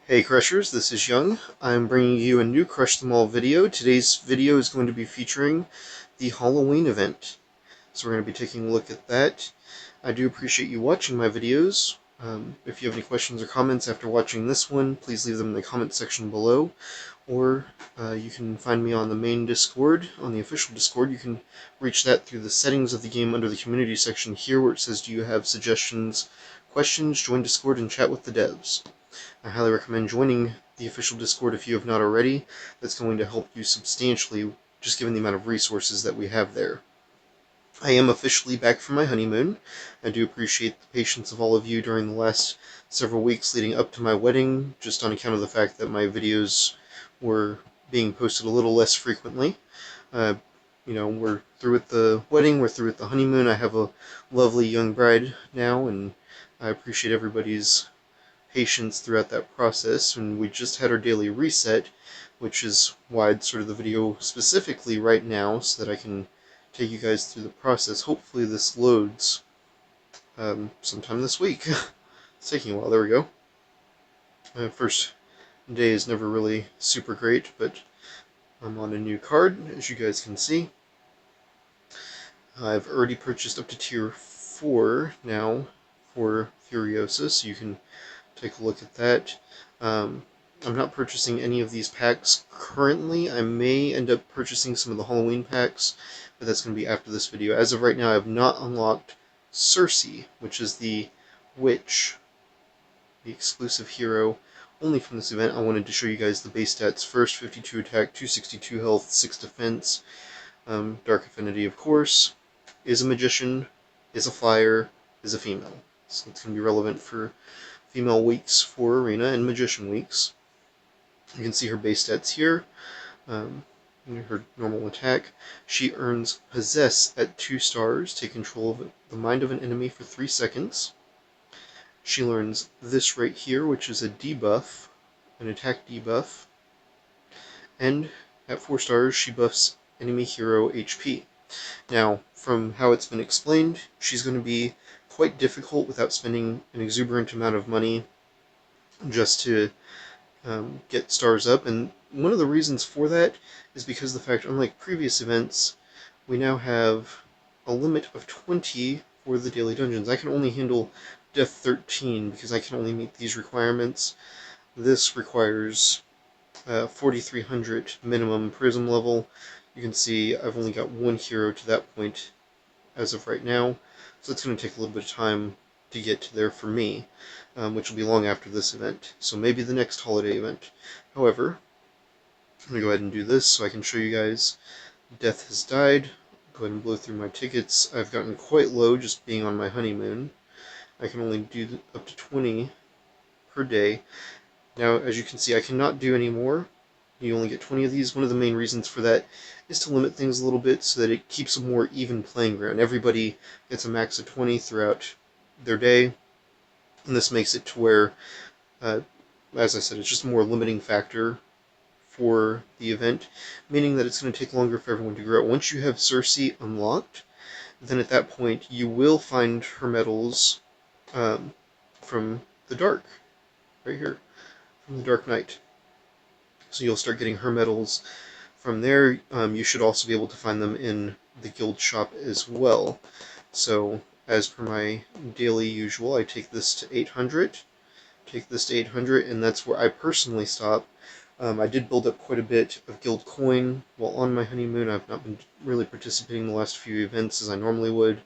Hey Crushers, this is Young. I'm bringing you a new Crush Them All video. Today's video is going to be featuring the Halloween event. So we're going to be taking a look at that. I do appreciate you watching my videos. If you have any questions or comments after watching this one, please leave them in the comment section below. Or you can find me on the main Discord, on the official Discord. You can reach that through the settings of the game under the community section here where it says, do you have suggestions, questions, join Discord and chat with the devs. I highly recommend joining the official Discord if you have not already. That's going to help you substantially, just given the amount of resources that we have there. I am officially back from my honeymoon. I do appreciate the patience of all of you during the last several weeks leading up to my wedding, just on account of the fact that my videos were being posted a little less frequently. We're through with the wedding, we're through with the honeymoon. I have a lovely young bride now, and I appreciate everybody's patience throughout that process, and we just had our daily reset, which is why I'd sort of the video specifically right now, so that I can take you guys through the process. Hopefully this loads sometime this week. It's taking a while. There we go. First day is never really super great, but I'm on a new card, as you guys can see. I've already purchased up to tier 4 now for Furiosa, so you can take a look at that. I'm not purchasing any of these packs currently. I may end up purchasing some of the Halloween packs, but that's going to be after this video. As of right now, I have not unlocked Circe, which is the witch, the exclusive hero, only from this event. I wanted to show you guys the base stats first. 52 attack, 262 health, 6 defense, Dark Affinity, of course, is a magician, is a flyer, is a female. So it's going to be relevant for female weeks for Arena and Magician weeks. You can see her base stats here. Her normal attack. She earns Possess at 2 stars. Take control of the mind of an enemy for 3 seconds. She learns this right here, which is a debuff, an attack debuff. And at 4 stars, she buffs enemy hero HP. Now, from how it's been explained, she's going to be quite difficult without spending an exuberant amount of money just to get stars up, and one of the reasons for that is because of the fact, unlike previous events, we now have a limit of 20 for the daily dungeons. I can only handle Death 13 because I can only meet these requirements. This requires 4,300 minimum prism level. You can see I've only got one hero to that point as of right now, so it's going to take a little bit of time to get to there for me, which will be long after this event, so maybe the next holiday event. However, I'm going to go ahead and do this so I can show you guys. Death has died. Go ahead and blow through my tickets. I've gotten quite low just being on my honeymoon. I can only do up to 20 per day. Now, as you can see, I cannot do any more. You only get 20 of these. One of the main reasons for that is to limit things a little bit so that it keeps a more even playing ground. Everybody gets a max of 20 throughout their day, and this makes it to where, as I said, it's just a more limiting factor for the event, meaning that it's going to take longer for everyone to grow. Once you have Circe unlocked, then at that point you will find her medals from the Dark, right here, from the Dark Knight. So you'll start getting her medals from there. You should also be able to find them in the guild shop as well. So, as per my daily usual, I take this to 800, and that's where I personally stop. I did build up quite a bit of guild coin while on my honeymoon. I've not been really participating in the last few events as I normally would,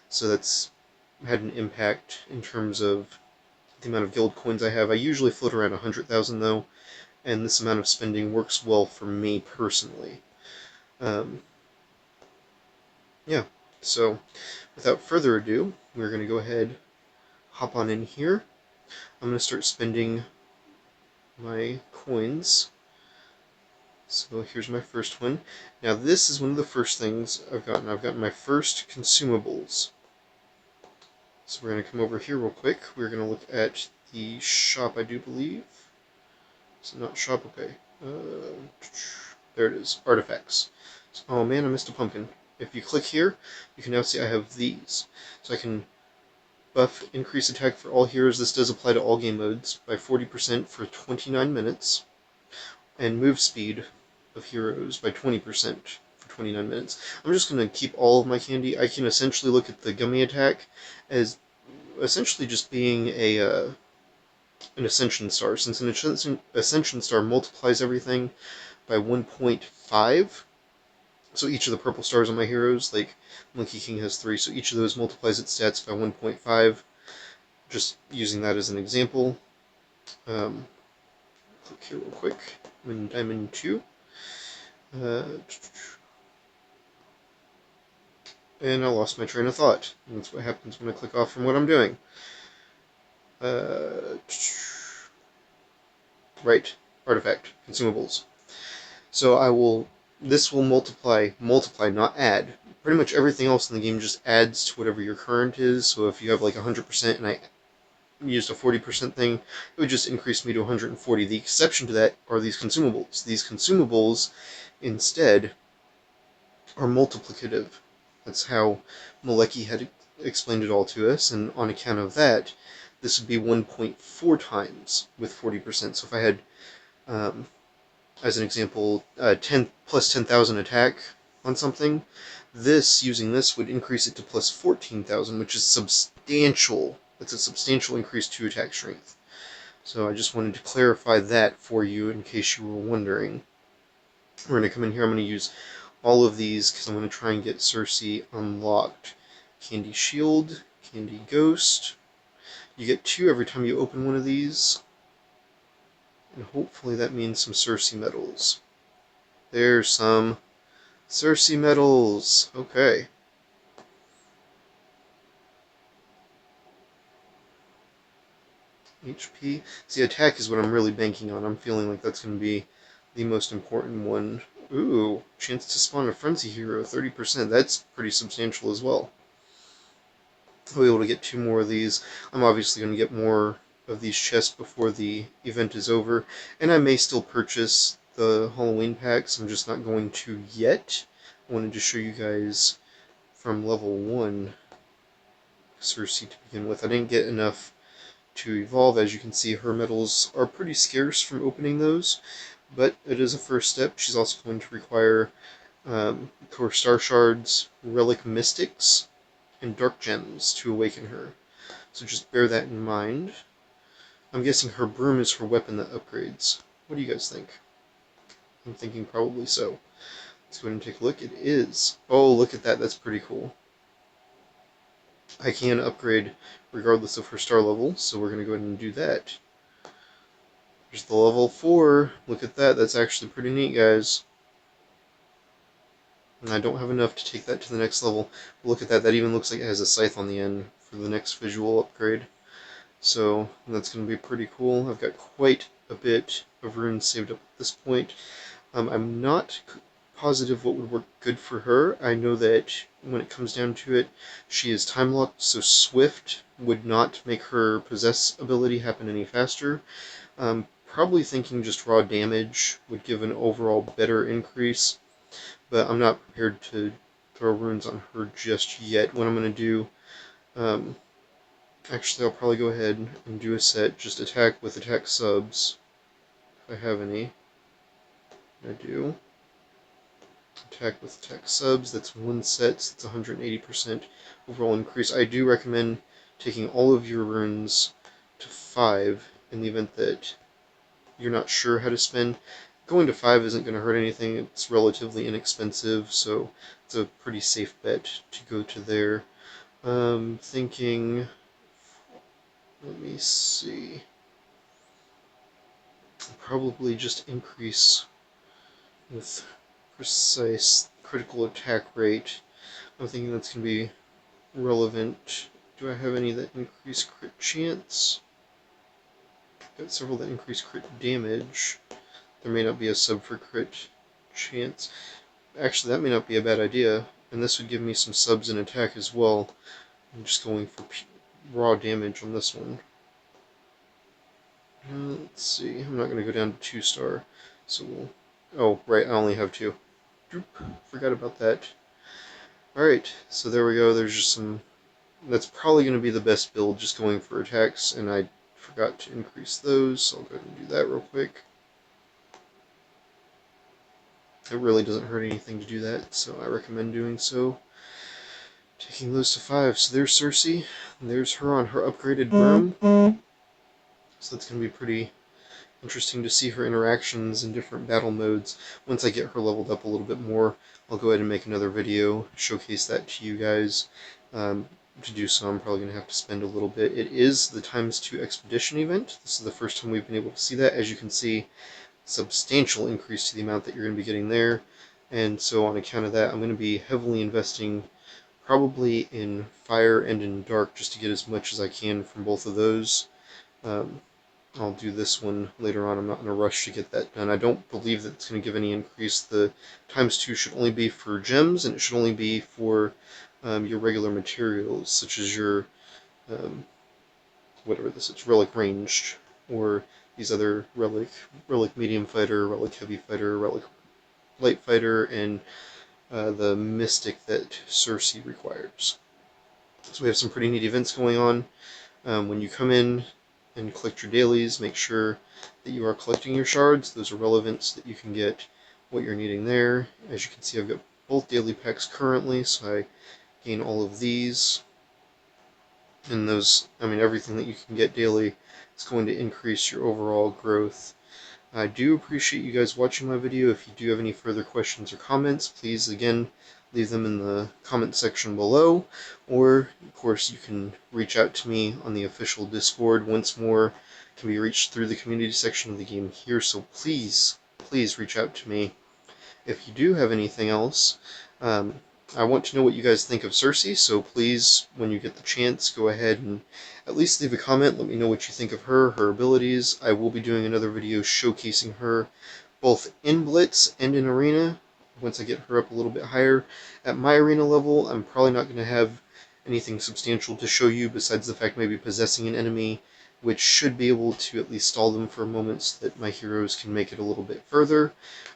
so that's had an impact in terms of the amount of guild coins I have. I usually float around 100,000 though, and this amount of spending works well for me personally. Yeah, so without further ado, we're going to go ahead, hop on in here. I'm going to start spending my coins. So here's my first one. Now this is one of the first things I've gotten. I've gotten my first consumables. So we're going to come over here real quick. We're going to look at the shop, I do believe. So not shop, okay. There it is, artifacts. So, oh man, I missed a pumpkin. If you click here, you can now see I have these. So I can buff, increase attack for all heroes. This does apply to all game modes by 40% for 29 minutes. And move speed of heroes by 20% for 29 minutes. I'm just going to keep all of my candy. I can essentially look at the gummy attack as essentially just being an Ascension Star, since an Ascension Star multiplies everything by 1.5. So each of the purple stars on my heroes, like Monkey King has 3, so each of those multiplies its stats by 1.5. Just using that as an example. Click here real quick. I'm in Diamond 2. And I lost my train of thought. And that's what happens when I click off from what I'm doing. Right. Artifact. Consumables. So this will multiply, not add. Pretty much everything else in the game just adds to whatever your current is. So if you have like 100% and I used a 40% thing, it would just increase me to 140. The exception to that are these consumables. These consumables, instead, are multiplicative. That's how Malecki had explained it all to us, and on account of that, this would be 1.4 times with 40%. So if I had, as an example, 10 plus 10,000 attack on something, using this would increase it to plus 14,000, which is substantial. That's a substantial increase to attack strength. So I just wanted to clarify that for you in case you were wondering. We're going to come in here. I'm going to use all of these because I'm going to try and get Circe unlocked. Candy Shield, Candy Ghost. You get 2 every time you open one of these. And hopefully that means some Circe medals. There's some Circe medals. Okay. HP. See, attack is what I'm really banking on. I'm feeling like that's going to be the most important one. Ooh, chance to spawn a Frenzy hero, 30%. That's pretty substantial as well. I'll be able to get 2 more of these. I'm obviously going to get more of these chests before the event is over. And I may still purchase the Halloween packs. I'm just not going to yet. I wanted to show you guys from level 1 Circe to begin with. I didn't get enough to evolve. As you can see, her medals are pretty scarce from opening those, but it is a first step. She's also going to require Core Star Shards, Relic Mystics, and Dark Gems to awaken her. So just bear that in mind. I'm guessing her broom is her weapon that upgrades. What do you guys think? I'm thinking probably so. Let's go ahead and take a look. It is. Oh, look at that. That's pretty cool. I can upgrade regardless of her star level, so we're going to go ahead and do that. There's the level 4. Look at that. That's actually pretty neat, guys. And I don't have enough to take that to the next level. But look at that. That even looks like it has a scythe on the end for the next visual upgrade. So that's going to be pretty cool. I've got quite a bit of runes saved up at this point. I'm not positive what would work good for her. I know that when it comes down to it, she is time locked, so Swift would not make her possess ability happen any faster. Probably thinking just raw damage would give an overall better increase, but I'm not prepared to throw runes on her just yet. What I'm going to do, actually I'll probably go ahead and do a set, just attack with attack subs, if I have any. I do. Attack with attack subs, that's 1 set, so that's 180% overall increase. I do recommend taking all of your runes to 5 in the event that you're not sure how to spend. Going to 5 isn't going to hurt anything, it's relatively inexpensive, so it's a pretty safe bet to go to there. Thinking, let me see, probably just increase with precise critical attack rate. I'm thinking that's going to be relevant. Do I have any that increase crit chance? Got several that increase crit damage. There may not be a sub for crit chance. Actually, that may not be a bad idea, and this would give me some subs in attack as well. I'm just going for raw damage on this one. Let's see, I'm not going to go down to 2-star, so we'll... Oh, right, I only have 2. Droop. Forgot about that. Alright, so there we go. There's just some that's probably going to be the best build, just going for attacks, and I forgot to increase those, so I'll go ahead and do that real quick. It really doesn't hurt anything to do that, so I recommend doing so. Taking those to 5. So there's Circe. There's her on her upgraded rune. So that's going to be pretty interesting to see her interactions in different battle modes. Once I get her leveled up a little bit more, I'll go ahead and make another video, showcase that to you guys. To do so, I'm probably going to have to spend a little bit. It is the ×2 expedition event. This is the first time we've been able to see that. As you can see, substantial increase to the amount that you're going to be getting there. And so on account of that, I'm going to be heavily investing probably in fire and in dark just to get as much as I can from both of those. I'll do this one later on. I'm not in a rush to get that done. I don't believe that it's going to give any increase. The ×2 should only be for gems, and it should only be for your regular materials, such as your, whatever this is, relic ranged, or these other relic medium fighter, relic heavy fighter, relic light fighter, and the mystic that Circe requires. So we have some pretty neat events going on. When you come in and collect your dailies, make sure that you are collecting your shards. Those are relevant so that you can get what you're needing there. As you can see, I've got both daily packs currently, so I gain all of these. And those, I mean, everything that you can get daily is going to increase your overall growth. I do appreciate you guys watching my video. If you do have any further questions or comments, please, again, leave them in the comment section below. Or, of course, you can reach out to me on the official Discord. Once more, can be reached through the community section of the game here. So please, please reach out to me. If you do have anything else, I want to know what you guys think of Circe, so please, when you get the chance, go ahead and at least leave a comment. Let me know what you think of her, her abilities. I will be doing another video showcasing her both in Blitz and in Arena, once I get her up a little bit higher. At my Arena level, I'm probably not going to have anything substantial to show you besides the fact maybe possessing an enemy, which should be able to at least stall them for a moment so that my heroes can make it a little bit further.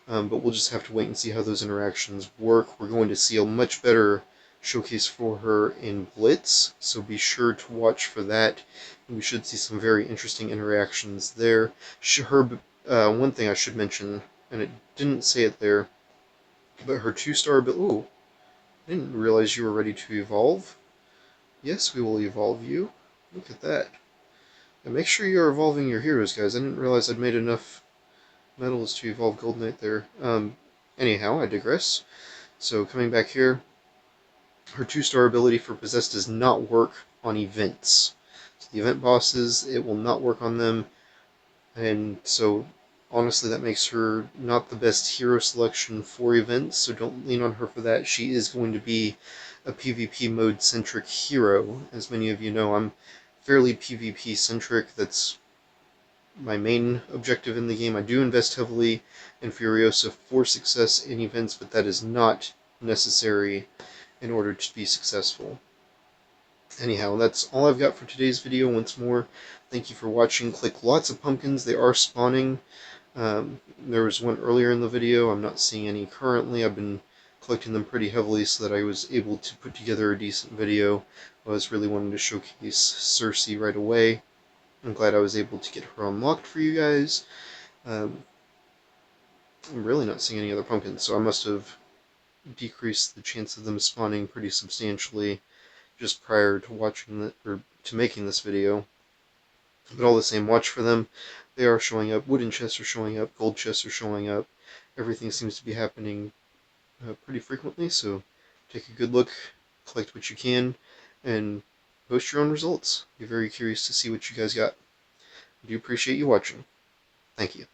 But we'll just have to wait and see how those interactions work. We're going to see a much better showcase for her in Blitz, so be sure to watch for that. We should see some very interesting interactions there. One thing I should mention, and it didn't say it there, but her 2-star ability. Ooh, I didn't realize you were ready to evolve. Yes, we will evolve you. Look at that. And make sure you're evolving your heroes, guys. I didn't realize I'd made enough medals to evolve Gold Knight there. Anyhow, I digress. So coming back here, her 2-star ability for Possess does not work on events. So the event bosses, it will not work on them. And so, honestly, that makes her not the best hero selection for events, so don't lean on her for that. She is going to be a PvP mode-centric hero. As many of you know, I'm fairly PvP-centric. That's my main objective in the game. I do invest heavily in Furiosa for success in events, but that is not necessary in order to be successful. Anyhow, that's all I've got for today's video. Once more, thank you for watching. Click lots of pumpkins. They are spawning. There was one earlier in the video. I'm not seeing any currently. I've been collecting them pretty heavily so that I was able to put together a decent video. I was really wanting to showcase Circe right away. I'm glad I was able to get her unlocked for you guys. I'm really not seeing any other pumpkins, so I must have decreased the chance of them spawning pretty substantially just prior to watching or to making this video. But all the same, watch for them. They are showing up. Wooden chests are showing up. Gold chests are showing up. Everything seems to be happening pretty frequently, so take a good look, collect what you can, and post your own results. Be very curious to see what you guys got. I do appreciate you watching. Thank you.